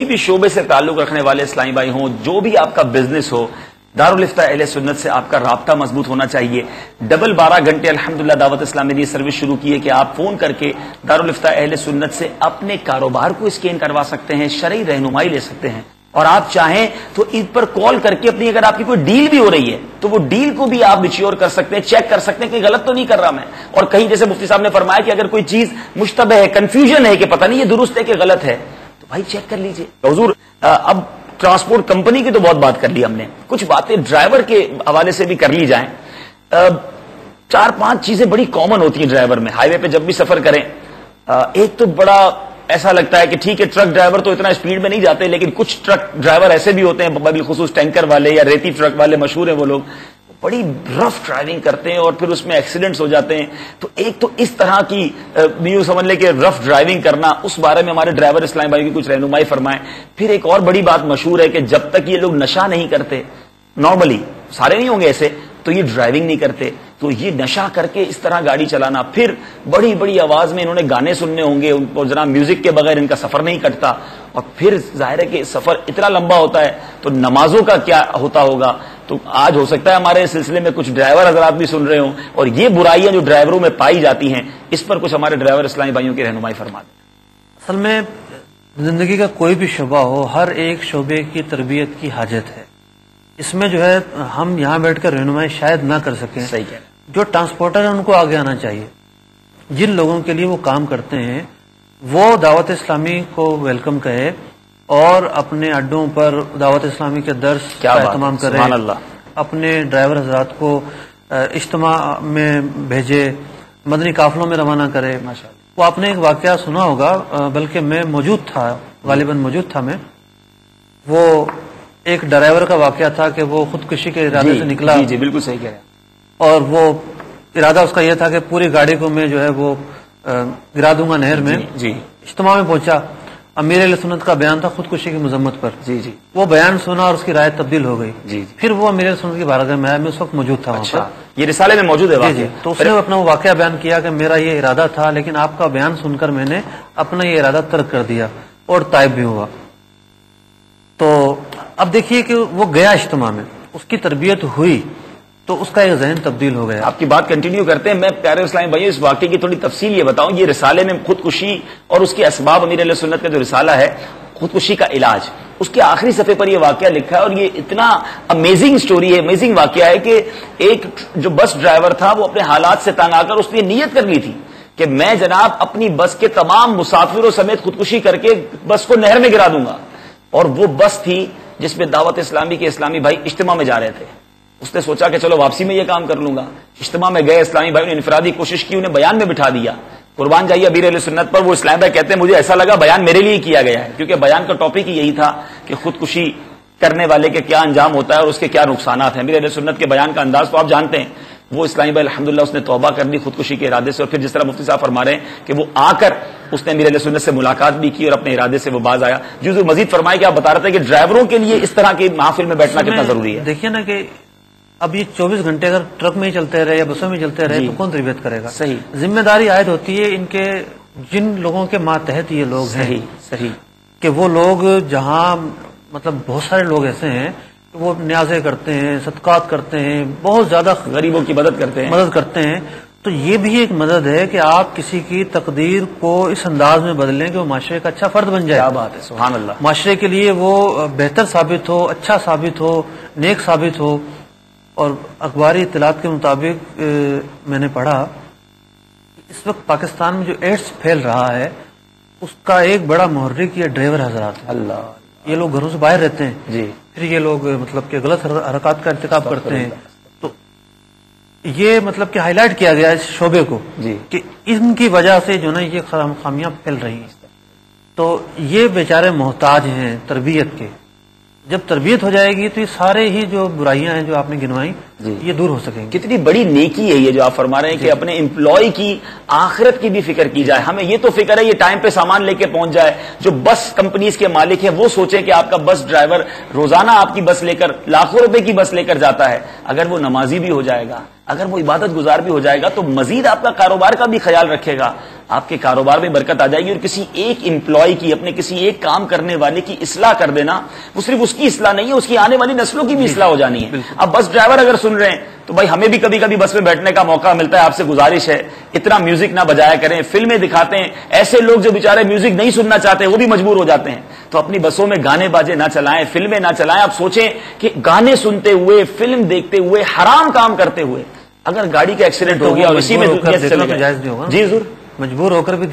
کسی بھی شعبے سے تعلق رکھنے والے اسلامی بھائی ہوں، جو بھی آپ کا بزنس ہو، دارالفتہ اہل سنت سے آپ کا رابطہ مضبوط ہونا چاہیے۔ 12 گھنٹے الحمدللہ دعوت اسلامی نے یہ سروس شروع کی ہے کہ آپ فون کر کے دارالفتہ اہل سنت سے اپنے کاروبار کو اسکین کروا سکتے ہیں، شرعی رہنمائی لے سکتے ہیں، اور آپ چاہیں تو اس پر کال کر کے اپنی اگر آپ کی کوئی ڈیل بھی ہو رہی ہے تو وہ ڈیل کو بھی آپ میچیور کر سکتے ہیں، چیک کر سکتے ہیں کہ غلط تو نہیں کر رہا میں، اور کہیں جیسے مفتی صاحب نے فرمایا کہ اگر کوئی چیز مشتبہ ہے، کنفیوژن ہے کہ پتہ نہیں یہ درست ہے کہ غلط ہے، تو بھائی چیک کر لیجئے۔ حضور اب ٹرانسپورٹ کمپنی کی تو بہت بات کر لی ہم نے، کچھ باتیں ڈرائیور کے حوالے سے بھی کر لی جائیں۔ 4-5 چیزیں بڑی کامن ہوتی ہیں ڈرائیور میں، ہائی وے پہ جب بھی سفر کریں۔ ایک تو بڑا ایسا لگتا ہے کہ ٹھیک ہے ٹرک ڈرائیور تو اتنا اسپیڈ میں نہیں جاتے، لیکن کچھ ٹرک ڈرائیور ایسے بھی ہوتے ہیں، بالخصوص ٹینکر والے یا ریتی ٹرک والے مشہور ہیں، وہ لوگ بڑی رف ڈرائیونگ کرتے ہیں اور پھر اس میں ایکسیڈنٹس ہو جاتے ہیں۔ تو ایک تو اس طرح کی یوں سمجھ لے کہ رف ڈرائیونگ کرنا، اس بارے میں ہمارے ڈرائیور اسلام بھائی کی کچھ رہنمائی فرمائیں۔ پھر ایک اور بڑی بات مشہور ہے کہ جب تک یہ لوگ نشہ نہیں کرتے، نارملی سارے نہیں ہوں گے ایسے، تو یہ ڈرائیونگ نہیں کرتے، تو یہ نشہ کر کے اس طرح گاڑی چلانا، پھر بڑی بڑی آواز میں انہوں نے گانے سننے ہوں گے، اور جناب میوزک کے بغیر ان کا سفر نہیں کٹتا، اور پھر ظاہر ہے کہ سفر اتنا لمبا ہوتا ہے تو نمازوں کا کیا ہوتا ہوگا۔ تو آج ہو سکتا ہے ہمارے سلسلے میں کچھ ڈرائیور حضرات بھی سن رہے ہوں، اور یہ برائیاں جو ڈرائیوروں میں پائی جاتی ہیں، اس پر کچھ ہمارے ڈرائیور اسلامی بھائیوں کی رہنمائی فرما دیں۔ اصل میں زندگی کا کوئی بھی شعبہ ہو، ہر ایک شعبے کی تربیت کی حاجت ہے۔ اس میں جو ہے ہم یہاں بیٹھ کر رہنمائی شاید نہ کر سکیں، صحیح کہہ رہے ہیں۔ جو ٹرانسپورٹر ہیں ان کو آگے آنا چاہیے، جن لوگوں کے لیے وہ کام کرتے ہیں وہ دعوت اسلامی کو ویلکم کہے اور اپنے اڈوں پر دعوت اسلامی کے درس کا اہتمام کرے، سبحان اللہ، اپنے ڈرائیور حضرات کو اجتماع میں بھیجے، مدنی قافلوں میں روانہ کرے۔ وہ آپ نے ایک واقعہ سنا ہوگا، بلکہ میں موجود تھا، غالباً موجود تھا میں، وہ ایک ڈرائیور کا واقعہ تھا کہ وہ خودکشی کے ارادے سے نکلا۔ جی بالکل صحیح کہہ رہے ہیں۔ اور وہ ارادہ اس کا یہ تھا کہ پوری گاڑی کو میں جو ہے وہ گرا دوں گا نہر میں۔ جی اجتماع میں پہنچا، امیر اہل سنت کا بیان تھا خودکشی کی مذمت پر۔ جی جی وہ بیان سنا اور اس کی رائے تبدیل ہو گئی۔ جی پھر وہ امیر اہل سنت کی بارگاہ میں آیا، میں اس وقت موجود تھا وہاں پر۔ یہ رسالے میں موجود ہے جی تو اس نے اپنا وہ واقعہ بیان کیا کہ میرا یہ ارادہ تھا، لیکن آپ کا بیان سن کر میں نے اپنا یہ ارادہ ترک کر دیا اور تائب بھی ہوا۔ تو اب دیکھیے کہ وہ گیا اجتماع میں، اس کی تربیت ہوئی تو اس کا ایک ذہن تبدیل ہو گیا۔ آپ کی بات کنٹینیو کرتے ہیں، میں پیارے اسلامی بھائیوں اس واقعے کی تھوڑی تفصیل یہ بتاؤں۔ یہ رسالے میں خودکشی اور اس کے اسباب، امیر اہل سنت کا جو رسالہ ہے خودکشی کا علاج، اس کے آخری صفحے پر یہ واقعہ لکھا ہے، اور یہ اتنا امیزنگ سٹوری ہے، امیزنگ واقعہ ہے کہ ایک جو بس ڈرائیور تھا وہ اپنے حالات سے تنگ آ کر اس نے نیت کر لی تھی کہ میں جناب اپنی بس کے تمام مسافروں سمیت خودکشی کر کے بس کو نہر میں گرا دوں گا، اور وہ بس تھی جس میں دعوت اسلامی کے اسلامی بھائی اجتماع میں جا رہے تھے۔ اس نے سوچا کہ چلو واپسی میں یہ کام کر لوں گا۔ اجتماع میں گئے، اسلامی بھائی نے انفرادی کوشش کی، انہیں بیان میں بٹھا دیا۔ قربان جائیے امیر اہل سنت پر۔ وہ اسلام بھائی کہتے ہیں مجھے ایسا لگا بیان میرے لیے کیا گیا ہے، کیونکہ بیان کا ٹاپک ہی یہی تھا کہ خودکشی کرنے والے کے کیا انجام ہوتا ہے اور اس کے کیا نقصانات ہیں۔ امیر اہل سنت کے بیان کا انداز تو آپ جانتے ہیں۔ وہ اسلامی بھائی الحمدللہ اس نے توبہ کر دی خودکشی کے ارادے سے، اور پھر جس طرح مفتی صاحب فرما رہے ہیں کہ وہ آ کر اس نے امیر اہل سنت سے ملاقات بھی کی اور اپنے ارادے سے وہ باز آیا۔ جو مزید فرمائے کہ آپ بتا رہے تھے کہ ڈرائیوروں کے لیے اس طرح کی محافل میں بیٹھنا کتنا ضروری ہے۔ دیکھیے نا کہ اب یہ 24 گھنٹے اگر ٹرک میں ہی چلتے رہے یا بسوں میں چلتے رہے تو کون تربیت کرے گا؟ صحیح ذمہ داری عائد ہوتی ہے ان کے، جن لوگوں کے ماتحت یہ لوگ ہیں، صحیح کہ وہ لوگ جہاں مطلب بہت سارے لوگ ایسے ہیں کہ وہ نیازیں کرتے ہیں، صدقات کرتے ہیں، بہت زیادہ غریبوں کی مدد کرتے ہیں، تو یہ بھی ایک مدد ہے کہ آپ کسی کی تقدیر کو اس انداز میں بدلیں کہ وہ معاشرے کا اچھا فرد بن جائے۔ کیا بات ہے، سبحان اللہ۔ معاشرے کے لیے وہ بہتر ثابت ہو، اچھا ثابت ہو، نیک ثابت ہو۔ اور اخباری اطلاعات کے مطابق میں نے پڑھا اس وقت پاکستان میں جو ایڈس پھیل رہا ہے اس کا ایک بڑا محرک یہ ڈرائیور حضرات۔ اللہ، یہ لوگ گھروں سے باہر رہتے ہیں، جی، پھر یہ لوگ مطلب کہ غلط حرکات کا ارتکاب کرتے ہیں، تو یہ مطلب کہ ہائی لائٹ کیا گیا اس شعبے کو جی، کہ ان کی وجہ سے جو نا یہ خامیاں پھیل رہی ہیں۔ تو یہ بیچارے محتاج ہیں تربیت کے۔ جب تربیت ہو جائے گی تو یہ سارے ہی جو برائیاں ہیں جو آپ نے گنوائی یہ دور ہو سکیں گی۔ کتنی بڑی نیکی ہے یہ جو آپ فرما رہے ہیں کہ اپنے امپلائی کی آخرت کی بھی فکر کی جائے۔ ہمیں یہ تو فکر ہے یہ ٹائم پہ سامان لے کے پہنچ جائے۔ جو بس کمپنیز کے مالک ہیں وہ سوچیں کہ آپ کا بس ڈرائیور روزانہ آپ کی بس لے کر لاکھوں روپے کی بس لے کر جاتا ہے، اگر وہ نمازی بھی ہو جائے گا، اگر وہ عبادت گزار بھی ہو جائے گا تو مزید آپ کا کاروبار کا بھی خیال رکھے گا، آپ کے کاروبار میں برکت آ جائے گی، اور کسی ایک امپلائی کی، اپنے کسی ایک کام کرنے والے کی اصلاح کر دینا، وہ صرف اس کی اصلاح نہیں ہے، اس کی آنے والی نسلوں کی بھی اصلاح ہو جانی ہے۔ اب بس ڈرائیور اگر سن رہے ہیں تو بھائی ہمیں بھی کبھی کبھی بس میں بیٹھنے کا موقع ملتا ہے، آپ سے گزارش ہے اتنا میوزک نہ بجایا کریں، فلمیں دکھاتے ہیں، ایسے لوگ جو بیچارے میوزک نہیں سننا چاہتے وہ بھی مجبور ہو جاتے ہیں، تو اپنی بسوں میں گانے باجے نہ چلائیں، فلمیں نہ چلائیں۔ آپ سوچیں کہ گانے سنتے ہوئے، فلم دیکھتے ہوئے، حرام کام کرتے ہوئے اگر گاڑی کا ایکسیڈنٹ ہو گیا اور اسی میں جائز نہیں ہوگا، جی ضرور مجبور ہو کر بھی